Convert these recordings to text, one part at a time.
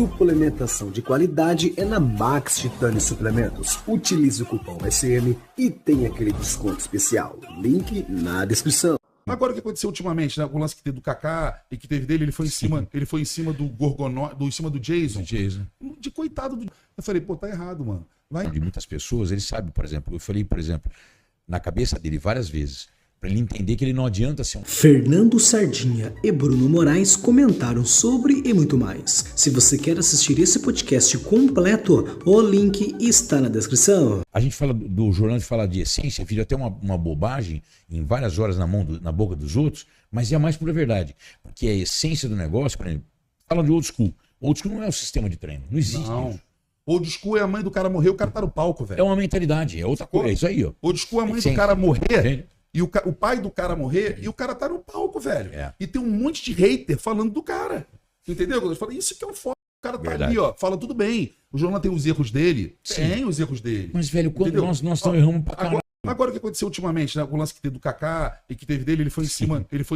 Suplementação de qualidade é na Max Titânio Suplementos. Utilize o cupom SM e tem aquele desconto especial. Link na descrição. Agora o que aconteceu ultimamente, né? O lance que teve do Kaká e que teve dele, ele foi em cima do Gorgonó, em cima do Jason. De coitado do... Eu falei, pô, tá errado, mano. Vai. De muitas pessoas, ele sabe, por exemplo, eu falei, por exemplo, na cabeça dele várias vezes, para ele entender que ele não adianta ser um... Fernando Sardinha e Bruno Moraes comentaram sobre e muito mais. Se você quer assistir esse podcast completo, o link está na descrição. A gente fala do Jorlan de falar de essência, vira até uma bobagem em várias horas na boca dos outros, mas é a mais pura verdade. Porque a essência do negócio, por exemplo, fala de old school. Old school não é o sistema de treino, não existe isso. Old school é a mãe do cara morrer, o cara tá no palco, velho. É uma mentalidade, é outra coisa, é isso aí, ó. Old school é a mãe do cara morrer... E o pai do cara morrer, e o cara tá no palco, velho. E tem um monte de hater falando do cara. Entendeu? Eu falei, isso que é o foda. O cara tá ali, ó, fala tudo bem. O Jorlan tem os erros dele. Tem os erros dele. Mas, velho, quando nós não erramos pra caralho. Agora o que aconteceu ultimamente, né? O lance que teve do Kaká e que teve dele, ele foi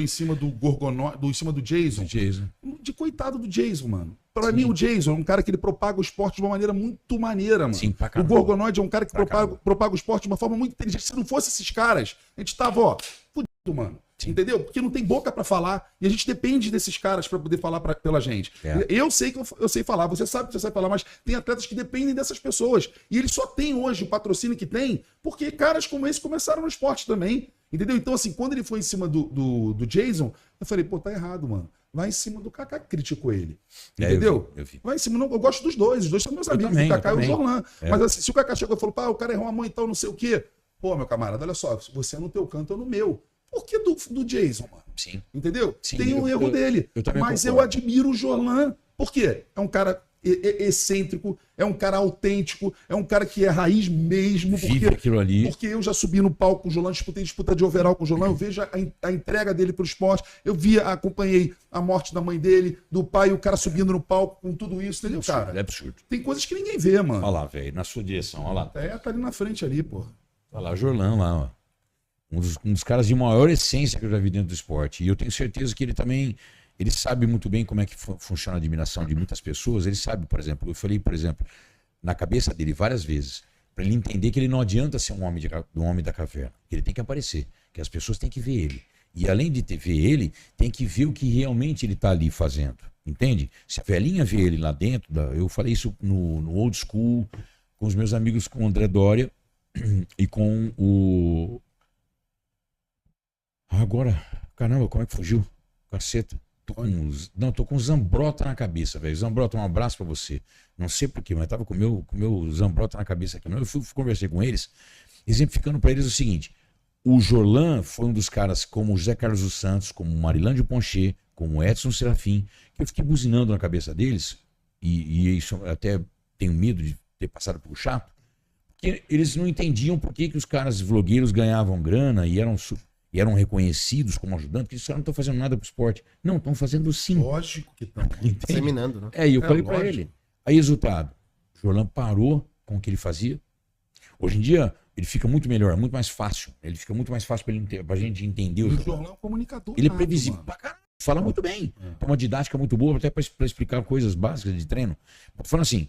em cima do Gorgonó, em cima do Jason. De coitado do Jason, mano. Pra mim, o Jason é um cara que ele propaga o esporte de uma maneira muito maneira, mano. Sim, o Gorgonoide é um cara que propaga o esporte de uma forma muito inteligente. Se não fosse esses caras, a gente tava, ó, fudido, mano. Sim. Entendeu? Porque não tem boca pra falar e a gente depende desses caras pra poder falar pela gente. Eu sei que eu sei falar, você sabe que você sabe falar, mas tem atletas que dependem dessas pessoas. E eles só têm hoje o patrocínio que tem porque caras como esse começaram no esporte também. Entendeu? Então, assim, quando ele foi em cima do Jason, eu falei, pô, tá errado, mano. Vai em cima do Kaká, que criticou ele. Entendeu? Eu vi. Vai em cima, não, eu gosto dos dois. Os dois são meus amigos, o Kaká e o Jorlan. Mas assim, se o Kaká chegou e falou, pá, o cara errou a mãe e tal, não sei o quê. Pô, meu camarada, olha só, você é no teu canto, eu no meu. Por que do Jason, mano? Sim. Entendeu? Sim, tem um erro dele. Mas eu admiro o Jorlan. Por quê? É um cara excêntrico, é um cara autêntico, é um cara que é raiz mesmo. Vive aquilo ali. Porque eu já subi no palco com o Jorlan, disputei disputa de overall com o Jorlan, eu vejo a entrega dele pro esporte, acompanhei a morte da mãe dele, do pai, o cara subindo no palco com tudo isso, entendeu, cara? É absurdo. Tem coisas que ninguém vê, mano. Olha lá, velho, na sua direção, olha lá. Tá ali na frente ali, pô. Olha lá, o Jorlan lá, ó. Um dos caras de maior essência que eu já vi dentro do esporte. E eu tenho certeza que ele também... Ele sabe muito bem como é que funciona a admiração de muitas pessoas. Ele sabe, por exemplo, eu falei, por exemplo, na cabeça dele várias vezes, para ele entender que ele não adianta ser um homem da caverna, que ele tem que aparecer, que as pessoas têm que ver ele. E além de ver ele, tem que ver o que realmente ele está ali fazendo. Entende? Se a velhinha vê ele lá dentro, eu falei isso no old school, com os meus amigos, com o André Doria e com o... Agora, caramba, como é que fugiu? Caceta. Tô com Zambrota na cabeça, velho. Zambrota, um abraço pra você. Não sei porquê, mas tava com o meu Zambrota na cabeça aqui. Eu conversei com eles, exemplificando pra eles o seguinte: o Jorlan foi um dos caras, como o José Carlos dos Santos, como o Marilândio Poncher, como o Edson Serafim, que eu fiquei buzinando na cabeça deles, e isso eu até tenho medo de ter passado por chato, porque eles não entendiam por que os caras vlogueiros ganhavam grana e eram reconhecidos como ajudantes, porque eles não estão fazendo nada pro esporte. Não, estão fazendo sim. Lógico que estão. Disseminando, né? E eu falei pra ele. Aí, resultado, o Jorlan parou com o que ele fazia. Hoje em dia, ele fica muito melhor, muito mais fácil. Ele fica muito mais fácil pra gente entender o Jorlan é um comunicador. Ele é previsível pra caralho. Fala muito bem. Tem uma didática muito boa, até pra explicar coisas básicas de treino. Tô falando assim,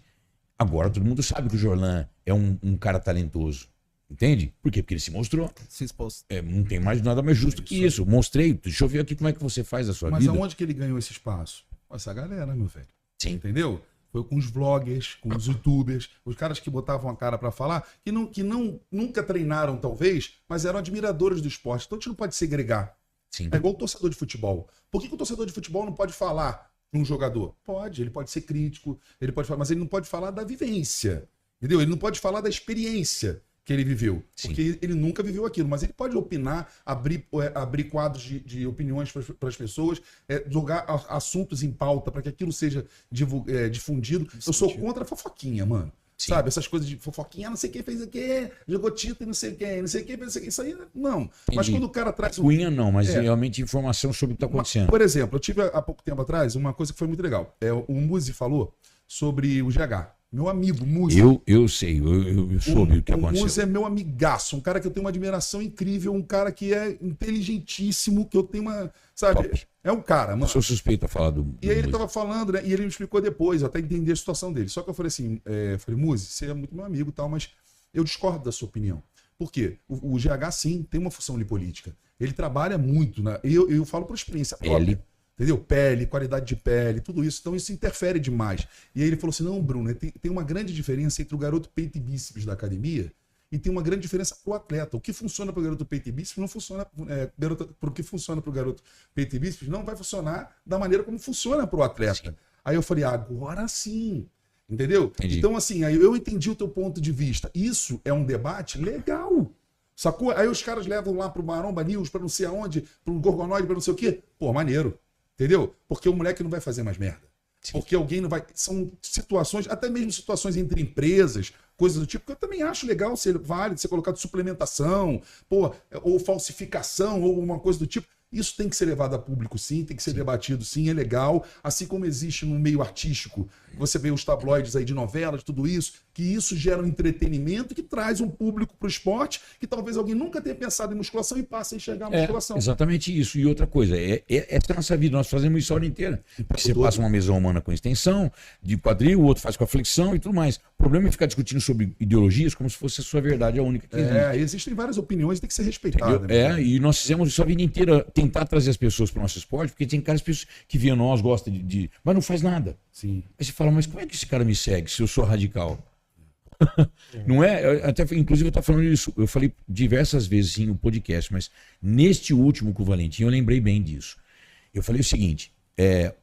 agora todo mundo sabe que o Jorlan é um cara talentoso. Entende? Por quê? Porque ele se mostrou. Se expôs. Não tem mais nada mais justo que isso. Mostrei. Deixa eu ver aqui como é que você faz a sua vida. Mas aonde que ele ganhou esse espaço? Com essa galera, meu velho. Sim. Entendeu? Foi com os vloggers, com os youtubers, os caras que botavam a cara pra falar, que nunca treinaram, talvez, mas eram admiradores do esporte. Então a gente não pode segregar. Sim. É igual o torcedor de futebol. Por que o torcedor de futebol não pode falar de um jogador? Pode, ele pode ser crítico, ele pode falar, mas ele não pode falar da vivência. Entendeu? Ele não pode falar da experiência que ele viveu, porque ele nunca viveu aquilo, mas ele pode opinar, abrir quadros de opiniões para as pessoas, jogar assuntos em pauta para que aquilo seja difundido. Eu sou contra a fofoquinha, mano. Sim. Sabe, essas coisas de fofoquinha, não sei quem fez o quê, jogou título e não sei quem, fez o quê, isso aí não. Entendi. Mas quando o cara traz... Cunha não, mas realmente informação sobre o que está acontecendo. Por exemplo, eu tive há pouco tempo atrás uma coisa que foi muito legal. O Muzi falou sobre o GH. Meu amigo, Muzi. Eu sei, eu soube o que O Muzi aconteceu. é meu amigaço, um cara que eu tenho uma admiração incrível, um cara que é inteligentíssimo, que eu tenho uma. Sabe? Top. É um cara, Eu mano. sou suspeito a falar do. E aí ele Muzi. tava falando, né? E ele me explicou depois, eu até entendi a situação dele. Só que eu falei assim, falei, Muzi, você é muito meu amigo e tal, mas eu discordo da sua opinião. Por quê? O GH, sim, tem uma função ali política. Ele trabalha muito, né? Eu falo por experiência própria. Pele. Entendeu? Pele, qualidade de pele, tudo isso. Então isso interfere demais. E aí ele falou assim, não, Bruno, tem uma grande diferença entre o garoto peito e bíceps da academia e tem uma grande diferença para o atleta. O que funciona para o garoto peito e bíceps não funciona para o que funciona para o garoto peito e bíceps não vai funcionar da maneira como funciona para o atleta. Sim. Aí eu falei, agora sim. Entendeu? Entendi. Então, assim, aí eu entendi o teu ponto de vista. Isso é um debate legal. Sacou? Aí os caras levam lá pro Maromba News, pra não sei aonde, pro Gorgonoide, pra não sei o quê. Pô, maneiro. Entendeu? Porque o moleque não vai fazer mais merda. Sim. Porque alguém não vai. São situações, até mesmo situações entre empresas, coisas do tipo, que eu também acho legal ser válido, ser colocado suplementação, pô, ou falsificação, ou uma coisa do tipo. Isso tem que ser levado a público, sim, tem que ser debatido, sim, é legal. Assim como existe no meio artístico, você vê os tabloides aí de novelas, tudo isso, que isso gera um entretenimento que traz um público para o esporte, que talvez alguém nunca tenha pensado em musculação e passe a enxergar a musculação. Exatamente isso. E outra coisa, essa é a nossa vida, nós fazemos isso a hora inteira. Porque você todo. passa uma mesa humana com extensão, de quadril, o outro faz com a flexão e tudo mais. O problema é ficar discutindo sobre ideologias como se fosse a sua verdade a única que existe. Existem várias opiniões, tem que ser respeitada. Entendeu? E nós fizemos isso a vida inteira, tentar trazer as pessoas para o nosso esporte, porque tem caras que via nós, gosta mas não faz nada. Sim. Aí você fala, mas como é que esse cara me segue se eu sou radical? Não é? Até, inclusive, eu estava falando isso, eu falei diversas vezes no podcast, mas neste último com o Valentim eu lembrei bem disso. Eu falei o seguinte: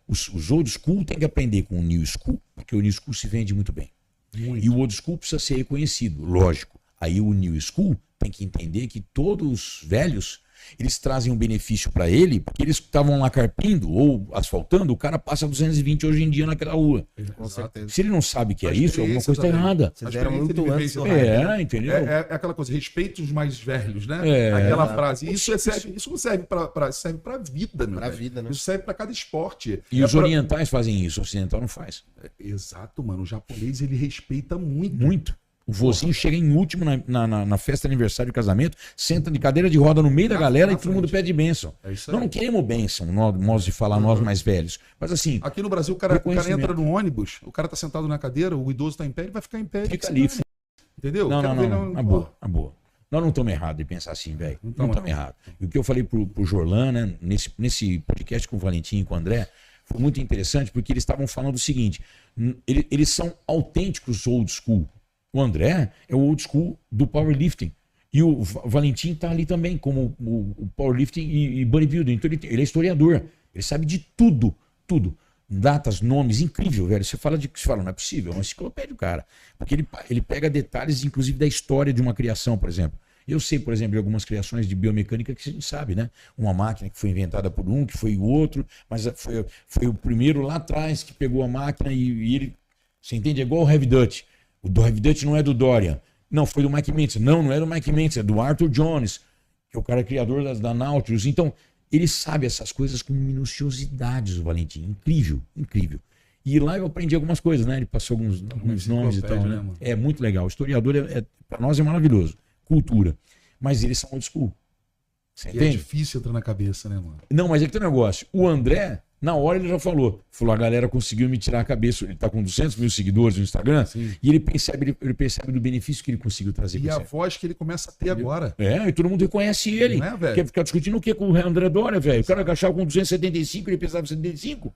os old school tem que aprender com o new school, porque o new school se vende muito bem. Muito. E o old school precisa ser reconhecido, lógico. Aí o new school tem que entender que todos os velhos, eles trazem um benefício para ele, porque eles estavam lá carpindo ou asfaltando, o cara passa 220 hoje em dia naquela rua. Com certeza. Se ele não sabe que é A isso, alguma coisa está experiência errada. Vocês eram muito experiência de antes do vivência hype, né? Entendeu? É aquela coisa, respeite os mais velhos, né? Aquela frase. Isso não serve serve para vida, meu Pra velho. vida, né? Isso serve para cada esporte. E os orientais fazem isso, o ocidental não faz. Exato, mano. O japonês, ele respeita muito. Muito. O vozinho chega em último na festa de aniversário de casamento, senta de cadeira de roda no meio da galera e todo mundo pede bênção. É isso aí. Nós não queremos bênção, nós de falar, nós mais velhos. Mas assim, Aqui no Brasil, o cara Reconhecimento. entra no ônibus, o cara tá sentado na cadeira, o idoso tá em pé, ele vai ficar em pé. ele fica se ali. dane. Entendeu? Não, Quero ver, na boa, na boa. Nós não estamos errados de pensar assim, velho. Não tamo estamos errados. E o que eu falei pro Jorlan, né, nesse podcast com o Valentim e com o André, foi muito interessante, porque eles estavam falando o seguinte: eles são autênticos old school. O André é o old school do powerlifting. E o Valentim está ali também, como o powerlifting e bodybuilding. Então ele é historiador. Ele sabe de tudo, tudo. Datas, nomes, incrível, velho. Você fala, não é possível, é uma enciclopédia, o cara. Porque ele pega detalhes, inclusive, da história de uma criação, por exemplo. Eu sei, por exemplo, de algumas criações de biomecânica que a gente sabe, né? Uma máquina que foi inventada por um, que foi o outro, mas foi o primeiro lá atrás que pegou a máquina e ele... Você entende? É igual o Heavy Dutch. O Heavy Dutch não é do Dorian. Não, foi do Mike Mentz. Não é do Mike Mentz, é do Arthur Jones, que é o cara criador da Nautilus. Então, ele sabe essas coisas com minuciosidades, o Valentim. Incrível, incrível. E lá eu aprendi algumas coisas, né? Ele passou alguns nomes e tal. né, Né? mano? É muito legal. O historiador, para nós, é maravilhoso. Cultura. Mas eles são old school. Você E é entende? difícil entrar na cabeça, né, mano? Não, mas é que tem um negócio. O André, na hora ele já falou, a galera conseguiu me tirar a cabeça. Ele tá com 200 mil seguidores no Instagram. Sim. E ele percebe do benefício que ele conseguiu trazer E pra a você. voz que ele começa a ter agora. E todo mundo reconhece ele. Não é, velho? Quer ficar discutindo o que com o André Dória, velho? O cara agachava com 275, ele pesava 75.